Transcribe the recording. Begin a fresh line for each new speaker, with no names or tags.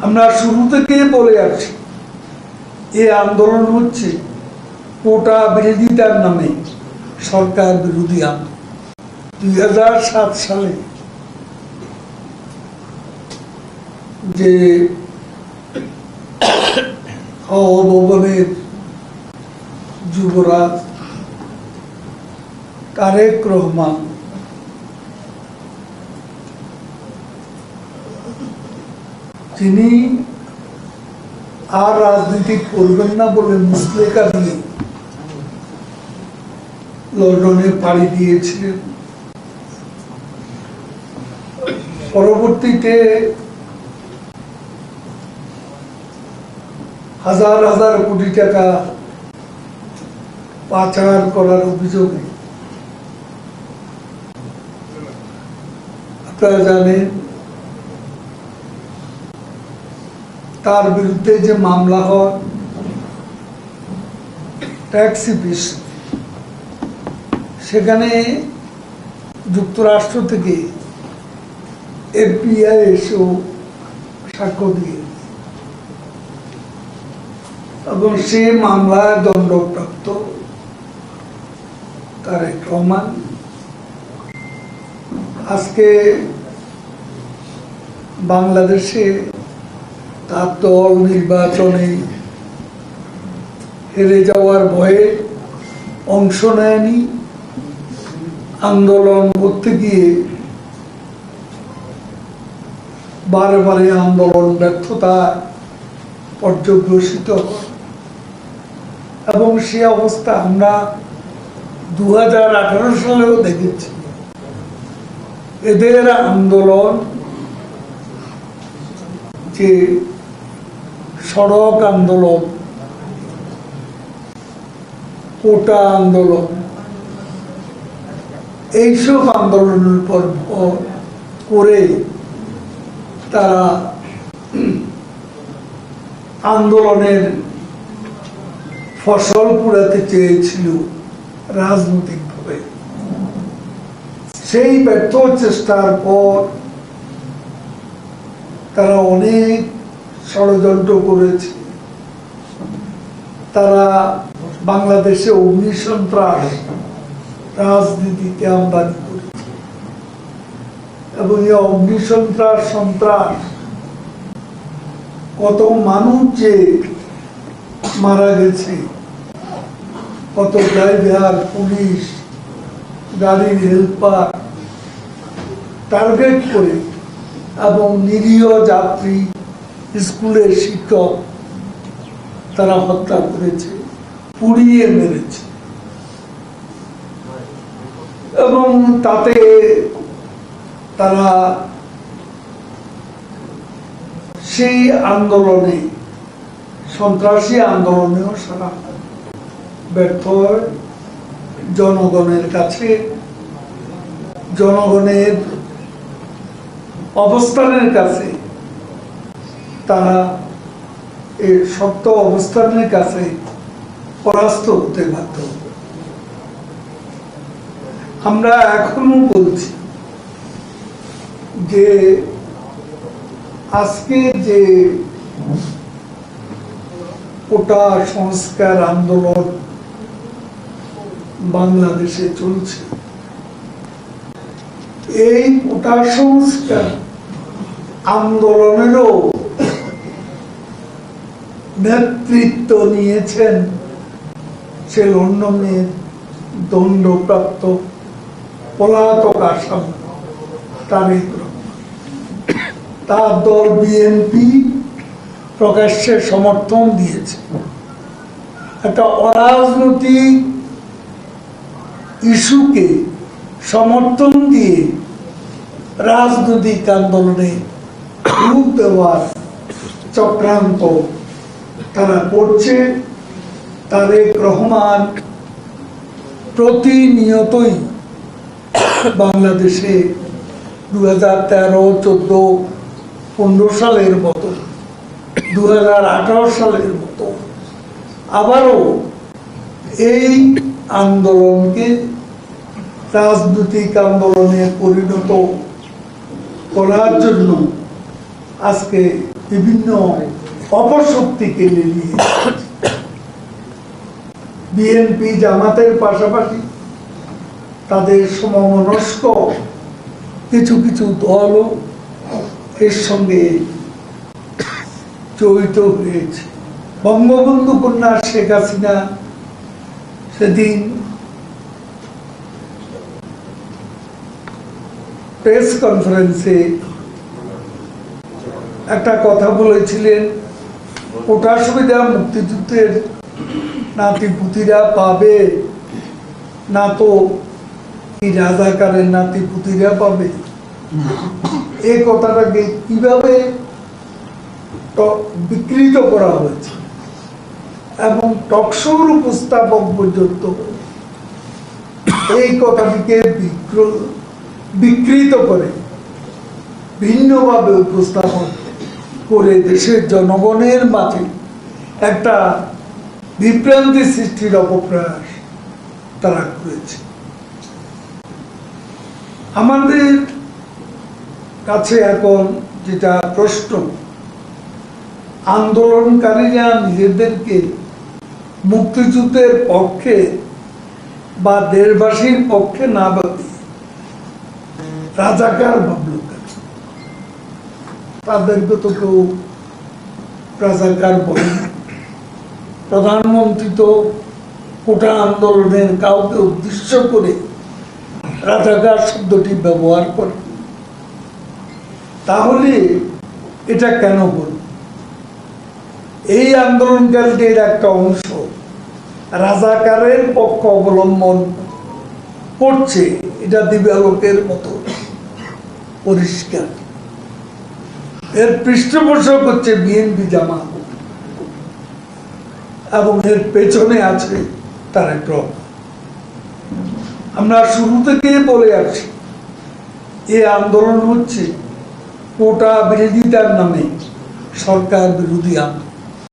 আমরা শুরু থেকে বলে আসছি এই আন্দোলন হচ্ছে কোটা বিরোধিতার নামে সরকার বিরোধী আন্দোলন। 2007 সালে যে ভবনের যুবরাজ তারেক রহমান তিনি আর রাজনীতি করবেন না বলে মুসলেকা দিয়ে লন্ডনে পাড়ি দিয়েছিলেন। পরবর্তীতে হাজার হাজার কোটি টাকা পাচার করার অভিযোগে আপনারা জানেন তার বিরুদ্ধে যে মামলা হয় ট্যাক্সি পিস, সেখানে যুক্তরাষ্ট্র থেকে FBI এসেও সাক্ষ্য দিয়ে এবং সে মামলায় দণ্ডপ্রাপ্ত তারেক রহমান আজকে বাংলাদেশে তার দল নির্বাচনে হেরে যাওয়ার ভয়ে অংশ নেয়নি। আন্দোলন করতে গিয়ে বারে বারে আন্দোলন ব্যর্থতা পর্যবসিত এবং সে অবস্থা আমরা 2018 সালেও দেখেছি। এদের আন্দোলন যে সড়ক আন্দোলন, কোটা আন্দোলন, এইসব আন্দোলনের উপর ভর করে তারা আন্দোলনের ফসল কুড়াতে চেয়েছিল রাজনৈতিকভাবে। সেই ব্যর্থ চেষ্টার পর তারা অনেক ষড়যন্ত্র করেছে। তারা বাংলাদেশে অগ্নিসন্ত্রাস রাজনীতিতে আমদানি করেছে এবং এই অগ্নিসন্ত্রাস সন্ত্রাস কত মানুষ যে মারা গেছে, কত ড্রাইভার, পুলিশ, গাড়ির হেল্পার টার্গেট করে এবং নিরীহ যাত্রী, স্কুলের শিক্ষক তারা হত্যা করেছে, পুড়িয়ে মেরেছে এবং তাতে তারা সেই আন্দোলনে, সন্ত্রাসী আন্দোলনেও সারা ব্যর্থ হয়। জনগণের কাছে, জনগণের অবস্থানের কাছে তারা এই শক্ত অবস্থানের কাছে পরাস্ত হতে বাধ্য। আমরা এখনো বলছি যে আজকে যে কোটা সংস্কার আন্দোলন বাংলাদেশে চলছে, এই কোটা সংস্কার আন্দোলনেরও নেতৃত্ব নিয়েছেন সে লন্ডনের দণ্ডপ্রাপ্ত পলাতক আসামি তারেক রহমান। তার দল বিএনপি প্রকাশ্যে সমর্থন দিয়েছে। একটা অরাজনৈতিক ইস্যুকে সমর্থন দিয়ে রাজনৈতিক আন্দোলনে রূপ দেওয়ার চক্রান্ত তারা করছে। তারেক রহমান প্রতিনিয়তই বাংলাদেশে 2013, 14, 15 সালের মতো, 2018 সালের মতো আবারও এই আন্দোলনকে রাজনৈতিক আন্দোলনে পরিণত করার জন্য আজকে বিভিন্ন অপশক্তিকে লেলিয়ে বিএনপি জামাতের পাশাপাশি তাদের সমমনস্ক কিছু কিছু দলও এর সঙ্গে জড়িত হয়েছে। বঙ্গবন্ধু কন্যা শেখ হাসিনা সেদিন প্রেস কনফারেন্সে একটা কথা বলেছিলেন, কোটা সুবিধা মুক্তিযুদ্ধের নাতিপুতিরা পাবে না তো কি রাজাকারের নাতিপুতিরা পাবে। এই কথাটাকে কিভাবে বিকৃত করা হয়েছে এবং টকশোর উপস্থাপক পর্যন্ত এই কথাটিকে বিকৃত করে ভিন্নভাবে উপস্থাপন করে দেশের জনগণের মাঝে একটা বিভ্রান্তি সৃষ্টির অপপ্রয়াস তারা করেছে। আমাদের কাছে এখন যেটা প্রশ্ন, আন্দোলনকারীরা নিজেদেরকে মুক্তিযুদ্ধের পক্ষে বা দেশবাসীর পক্ষে না ভাবে রাজাকার ভাবল, তাদেরকে তো কেউ রাজাকার বলে। প্রধানমন্ত্রী তো কোটা আন্দোলনের কাউকে উদ্দেশ্য করে রাজাকার শব্দটি ব্যবহার করে। তাহলে এটা কেন বল? এই আন্দোলনকারীদের একটা অংশ রাজাকারের পক্ষ অবলম্বন করছে, এটা দিবালোকের মতো পরিষ্কার। এর পৃষ্ঠপোষক হচ্ছে বিএনপি জামাত এবং এর পেছনে আছে তারেক রহমান। আমরা শুরু থেকে বলে আসছি, এই আন্দোলন হচ্ছে কোটা বিরোধিতার নামে সরকার বিরোধী আন্দোলন।